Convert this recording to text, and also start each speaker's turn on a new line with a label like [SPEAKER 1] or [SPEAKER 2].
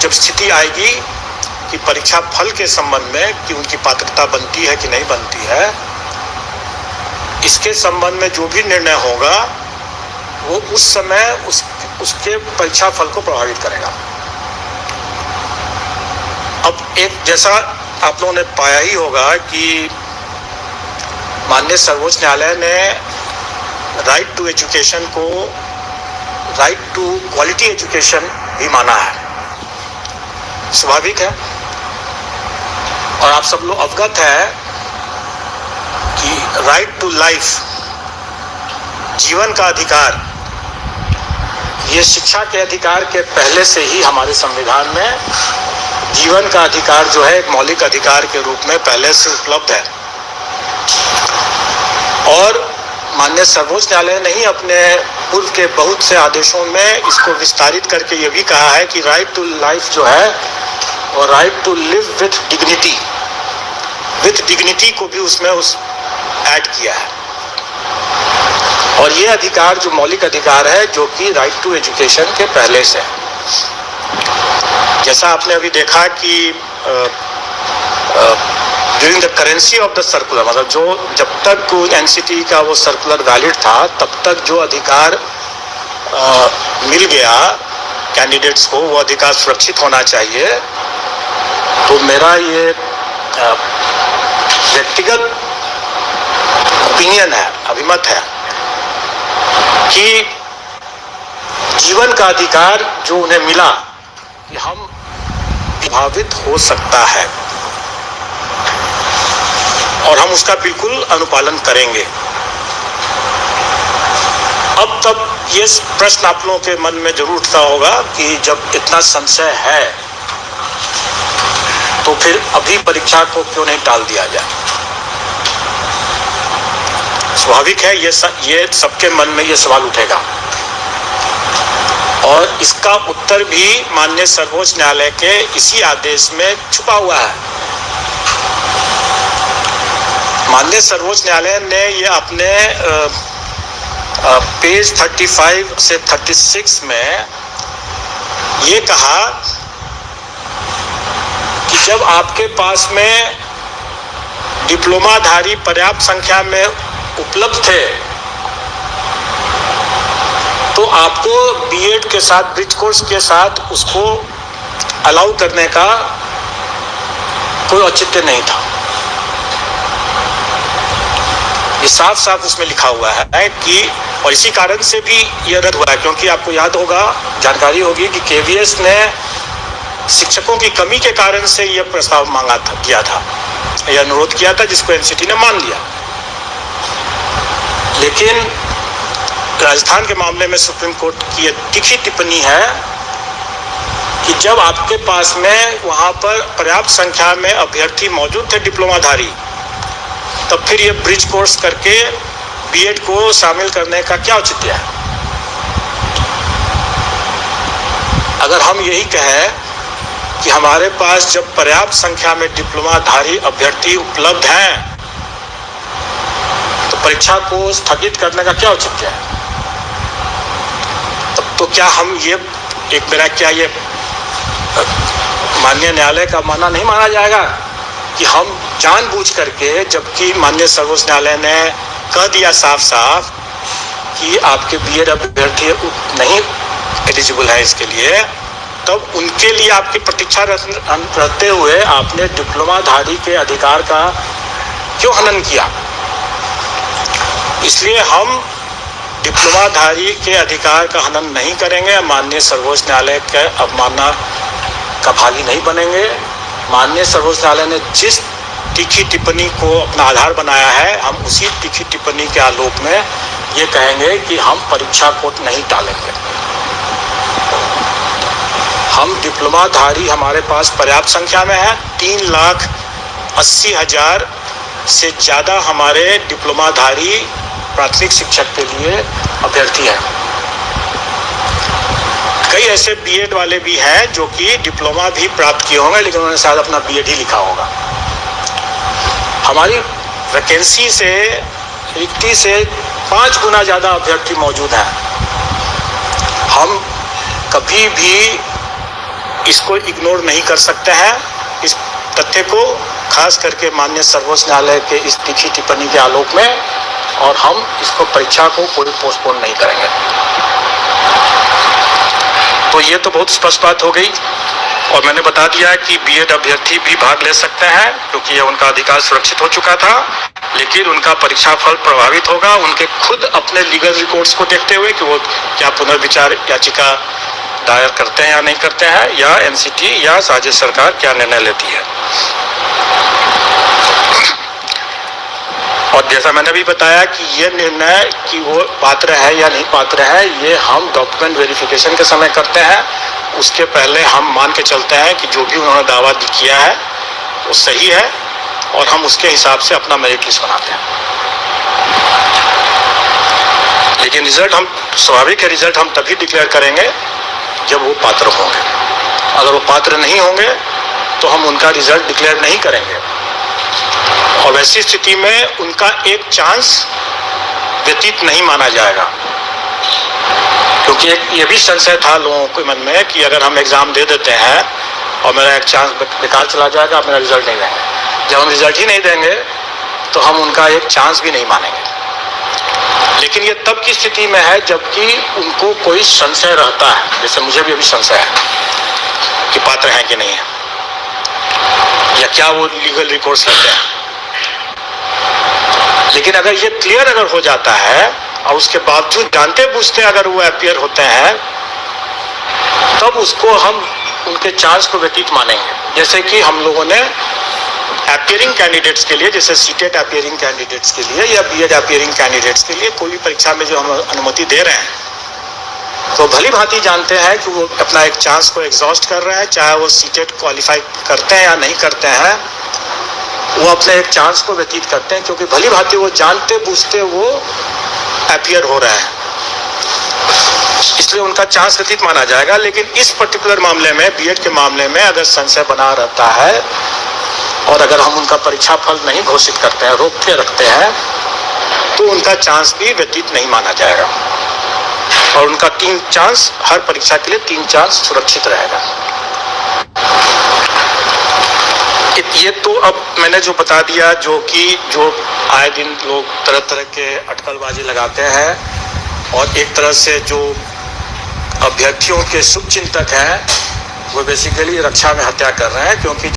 [SPEAKER 1] जब स्थिति आएगी कि परीक्षा फल के संबंध में कि उनकी पात्रता बनती है कि नहीं बनती है, इसके संबंध में जो भी निर्णय होगा वो उस समय उसके परीक्षा फल को प्रभावित करेगा। अब एक जैसा आप लोगों ने पाया ही होगा कि माननीय सर्वोच्च न्यायालय ने राइट टू एजुकेशन को राइट टू क्वालिटी एजुकेशन भी माना है। स्वाभाविक है और आप सब लोग अवगत है कि राइट टू लाइफ, जीवन का अधिकार, ये शिक्षा के अधिकार के पहले से ही हमारे संविधान में जीवन का अधिकार जो है एक मौलिक अधिकार के रूप में पहले से उपलब्ध है। और माननीय सर्वोच्च न्यायालय ने ही अपने पूर्व के बहुत से आदेशों में इसको विस्तारित करके ये भी कहा है कि राइट टू लाइफ जो है और right to live with dignity को भी उसमें ऐड किया है। और ये अधिकार जो मौलिक अधिकार है जो कि राइट टू एजुकेशन के पहले से, जैसा आपने अभी देखा कि during the currency of the circular, मतलब जो जब तक एनसीटी का वो सर्कुलर वैलिड था तब तक जो अधिकार मिल गया कैंडिडेट्स को, वो अधिकार सुरक्षित होना चाहिए। तो मेरा ये व्यक्तिगत ओपिनियन है, अभिमत है कि जीवन का अधिकार जो उन्हें मिला कि हम प्रभावित हो सकता है और हम उसका बिल्कुल अनुपालन करेंगे। अब तब ये प्रश्न आप लोगों के मन में जरूर उठता होगा कि जब इतना संशय है तो फिर अभी परीक्षा को क्यों नहीं टाल दिया जाए। स्वाभाविक है ये सबके मन में ये सवाल उठेगा और इसका उत्तर भी माननीय सर्वोच्च न्यायालय के इसी आदेश में छुपा हुआ है। माननीय सर्वोच्च न्यायालय ने ये अपने पेज 35 से 36 में ये कहा कि जब आपके पास में डिप्लोमाधारी पर्याप्त संख्या में उपलब्ध थे तो आपको बीएड के साथ, ब्रिज कोर्स के साथ उसको अलाउ करने का कोई औचित्य नहीं था। ये साफ साफ उसमें लिखा हुआ है कि, और इसी कारण से भी ये रद्द हुआ है क्योंकि आपको याद होगा, जानकारी होगी कि केवीएस ने शिक्षकों की कमी के कारण से यह प्रस्ताव किया था, यह अनुरोध किया था, जिसको एनसीटी ने मान लिया। लेकिन राजस्थान के मामले में सुप्रीम कोर्ट की यह तीखी टिप्पणी है कि जब आपके पास में वहां पर पर्याप्त संख्या में अभ्यर्थी मौजूद थे डिप्लोमाधारी, तब फिर ये ब्रिज कोर्स करके बीएड को शामिल करने का क्या औचित्य है। अगर हम यही कहें कि हमारे पास जब पर्याप्त संख्या में डिप्लोमाधारी अभ्यर्थी उपलब्ध हैं तो परीक्षा को स्थगित करने का क्या औचित्य है। तब तो क्या हम ये माननीय न्यायालय का मानना नहीं माना जाएगा कि हम जानबूझ करके, जबकि माननीय सर्वोच्च न्यायालय ने कह दिया साफ साफ कि आपके बीएड अभ्यर्थी नहीं एलिजिबल है इसके लिए, तब उनके लिए आपकी प्रतीक्षा रहते हुए आपने डिप्लोमाधारी के अधिकार का क्यों हनन किया। इसलिए हम डिप्लोमाधारी के अधिकार का हनन नहीं करेंगे, माननीय सर्वोच्च न्यायालय के अवमानना का भागी नहीं बनेंगे। माननीय सर्वोच्च न्यायालय ने जिस तीखी टिप्पणी को अपना आधार बनाया है, हम उसी तीखी टिप्पणी के आलोक में ये कहेंगे कि हम परीक्षा को नहीं टालेंगे। हम डिप्लोमाधारी हमारे पास पर्याप्त संख्या में है, 3,80,000 से ज़्यादा हमारे डिप्लोमाधारी प्राथमिक शिक्षक के लिए अभ्यर्थी हैं। कई ऐसे बीएड वाले भी हैं जो कि डिप्लोमा भी प्राप्त किए होंगे लेकिन उन्होंने शायद अपना बीएड ही लिखा होगा। हमारी वैकेंसी से, रिक्ति से 5 गुना ज़्यादा अभ्यर्थी मौजूद हैं। हम कभी भी इसको इग्नोर नहीं कर सकते हैं। इस तथ्य को खास करके माननीय सर्वोच्च न्यायालय के इस लिखित टिप्पणी के आलोक में, और हम इसको परीक्षा को कोई पोस्टपोन नहीं करेंगे। तो ये तो बहुत स्पष्ट बात हो गई, और मैंने बता दिया कि बीएड अभ्यर्थी भी भाग ले सकते हैं क्योंकि ये उनका अधिकार सुरक्षित हो चुका था, लेकिन उनका परीक्षा फल प्रभावित होगा उनके खुद अपने लीगल रिकॉर्ड्स को देखते हुए कि वो क्या पुनर्विचार याचिका दायर करते हैं या नहीं करते हैं, या एनसीटी या राज्य सरकार क्या निर्णय लेती है। और जैसा मैंने भी बताया कि ये निर्णय कि वो पात्र है या नहीं पात्र है, ये हम डॉक्यूमेंट वेरिफिकेशन के समय करते हैं। उसके पहले हम मान के चलते हैं कि जो भी उन्होंने दावा किया है वो सही है, और हम उसके हिसाब से अपना मेरिट लिस्ट बनाते हैं। लेकिन रिजल्ट हम स्वाभाविक है, रिजल्ट हम तभी डिक्लेयर करेंगे जब वो पात्र होंगे। अगर वो पात्र नहीं होंगे तो हम उनका रिजल्ट डिक्लेयर नहीं करेंगे, और वैसी स्थिति में उनका एक चांस व्यतीत नहीं माना जाएगा। क्योंकि ये भी संशय था लोगों के मन में कि अगर हम एग्जाम दे देते हैं और मेरा एक चांस बेकार चला जाएगा, मेरा रिजल्ट नहीं देंगे। जब हम रिजल्ट ही नहीं देंगे तो हम उनका एक चांस भी नहीं मानेंगे। लेकिन ये तब की स्थिति में है जबकि उनको कोई संशय रहता है, जैसे मुझे भी अभी संशय है कि पात्र हैं कि नहीं है, या क्या वो लीगल रिकॉर्ड्स लेते हैं। लेकिन अगर ये क्लियर अगर हो जाता है और उसके बावजूद जानते बूझते अगर वो अपीयर होते हैं, तब उसको हम उनके चांस को व्यतीत मानेंगे। जैसे कि हम लोगों ने अपीयरिंग कैंडिडेट्स के लिए, जैसे सीटेट अपीयरिंग कैंडिडेट्स के लिए या बीएड अपीयरिंग कैंडिडेट्स के लिए कोई भी परीक्षा में जो हम अनुमति दे रहे हैं, तो भली भांति जानते हैं कि वो अपना एक चांस को एग्जॉस्ट कर रहे हैं, चाहे वो सीटेट क्वालिफाई करते हैं या नहीं करते हैं, वो अपने एक चांस को व्यतीत करते हैं, क्योंकि भली भांति वो जानते बूझते वो अपीयर हो रहे हैं, इसलिए उनका चांस व्यतीत माना जाएगा। लेकिन इस पर्टिकुलर मामले में, बीएड के मामले में, अगर संशय बना रहता है और अगर हम उनका परीक्षा फल नहीं घोषित करते हैं, रोक के रखते हैं, तो उनका चांस भी व्यतीत नहीं माना जाएगा, और उनका 3 चांस, हर परीक्षा के लिए 3 चांस सुरक्षित रहेगा। ये तो अब मैंने जो बता दिया, जो आए दिन लोग तरह तरह के अटकलबाजी लगाते हैं, और एक तरह से जो अभ्यर्थियों के शुभचिंतक हैं वो बेसिकली रक्षा में हत्या कर रहे हैं, क्योंकि